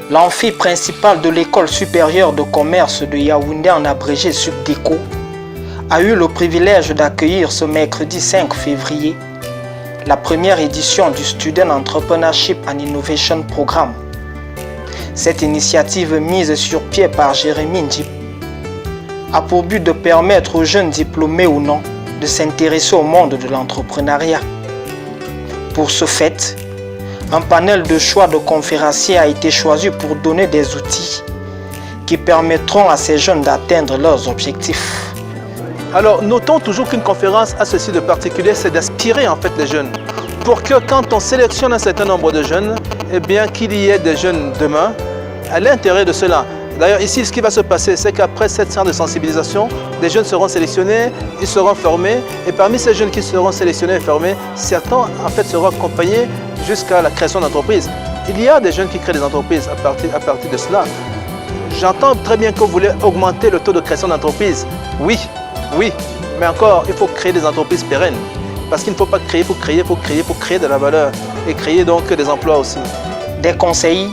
L'amphi principal de l'école supérieure de commerce de Yaoundé, en abrégé Subdeco, a eu le privilège d'accueillir ce mercredi 5 février la première édition du Student Entrepreneurship and Innovation Programme. Cette initiative mise sur pied par Jérémy Ndip a pour but de permettre aux jeunes diplômés ou non de s'intéresser au monde de l'entrepreneuriat. Pour ce fait, un panel de choix de conférenciers a été choisi pour donner des outils qui permettront à ces jeunes d'atteindre leurs objectifs. Alors, notons toujours qu'une conférence a ceci de particulier, c'est d'inspirer en fait les jeunes. Pour que quand on sélectionne un certain nombre de jeunes, eh bien qu'il y ait des jeunes demain à l'intérêt de cela. D'ailleurs, ici, ce qui va se passer, c'est qu'après cette séance de sensibilisation, des jeunes seront sélectionnés, ils seront formés. Et parmi ces jeunes qui seront sélectionnés et formés, certains en fait seront accompagnés jusqu'à la création d'entreprises. Il y a des jeunes qui créent des entreprises à partir de cela. J'entends très bien que vous voulez augmenter le taux de création d'entreprises. Oui, mais encore, il faut créer des entreprises pérennes. Parce qu'il ne faut pas créer pour créer, il faut créer de la valeur et créer donc des emplois aussi. Des conseils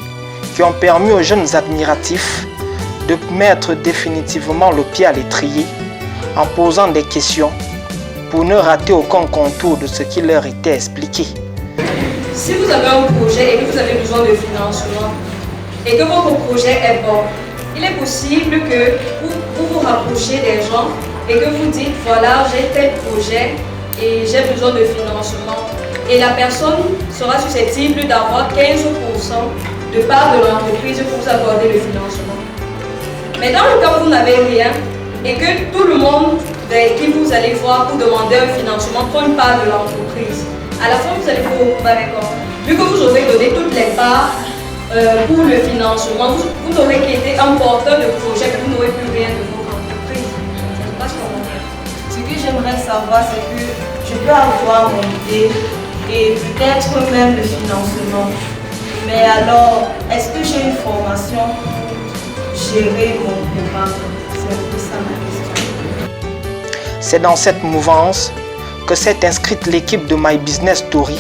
qui ont permis aux jeunes admiratifs de mettre définitivement le pied à l'étrier en posant des questions pour ne rater aucun contour de ce qui leur était expliqué. Si vous avez un projet et que vous avez besoin de financement et que votre projet est bon, il est possible que vous vous rapprochiez des gens et que vous dites voilà, j'ai tel projet et j'ai besoin de financement. Et la personne sera susceptible d'avoir 15% de part de l'entreprise pour vous accorder le financement. Mais dans le cas où vous n'avez rien et que tout le monde vers qui vous allez voir pour demander un financement prend une part de l'entreprise, à la fin vous allez vous retrouver avec quoi? Vu que vous aurez donné toutes les parts pour le financement, vous n'aurez qu'été un porteur de projet, que vous n'aurez plus rien de votre entreprise. C'est pas ce qu'on va faire. Ce que j'aimerais savoir, c'est que je peux avoir mon idée et peut-être même le financement. Mais alors, est-ce que j'ai une formation pour gérer mon programme? C'est un peu ça ma question. C'est dans cette mouvance que s'est inscrite l'équipe de My Business Story,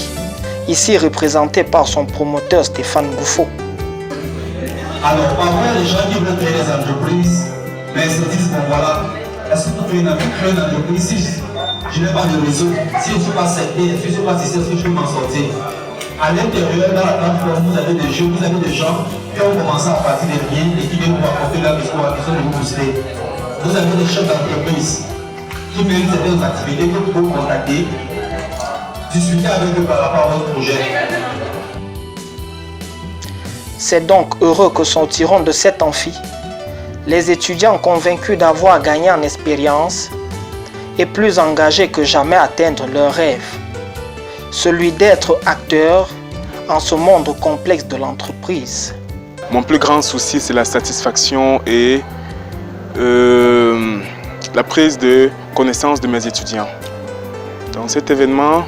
ici représentée par son promoteur Stéphane Goufo. Alors, parfois, les gens qui veulent créer des entreprises, mais ils se disent, bon voilà, est-ce que pour créer une entreprise, si je n'ai pas de réseau, si je ne suis pas certain, si je ne suis pas certain, est-ce que je peux m'en sortir? À l'intérieur, dans la plateforme, vous avez des jeux, vous avez des gens qui ont commencé à partir de rien et qui viennent vous apporter leur histoire, qui sont de vous booster. Vous avez des chefs d'entreprise qui méritent certaines activités que vous pouvez contacter, discuter avec eux par rapport à votre projet. C'est donc heureux que sortiront de cet amphi les étudiants convaincus d'avoir gagné en expérience et plus engagés que jamais à atteindre leur rêve, celui d'être acteur en ce monde complexe de l'entreprise. Mon plus grand souci, c'est la satisfaction et la prise de connaissance de mes étudiants. Dans cet événement,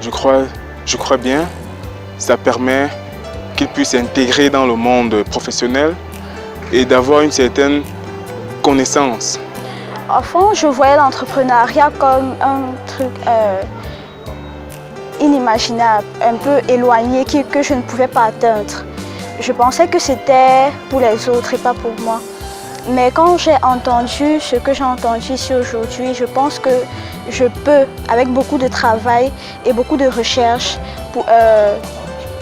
je crois bien, ça permet qu'ils puissent s'intégrer dans le monde professionnel et d'avoir une certaine connaissance. Au fond, je voyais l'entrepreneuriat comme un truc inimaginable, un peu éloigné, que je ne pouvais pas atteindre. Je pensais que c'était pour les autres et pas pour moi. Mais quand j'ai entendu ce que j'ai entendu ici aujourd'hui, je pense que je peux, avec beaucoup de travail et beaucoup de recherche, pour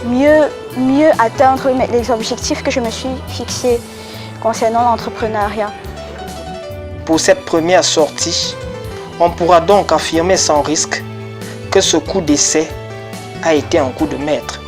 mieux atteindre les objectifs que je me suis fixés concernant l'entrepreneuriat. Pour cette première sortie, on pourra donc affirmer sans risque que ce coup d'essai a été un coup de maître.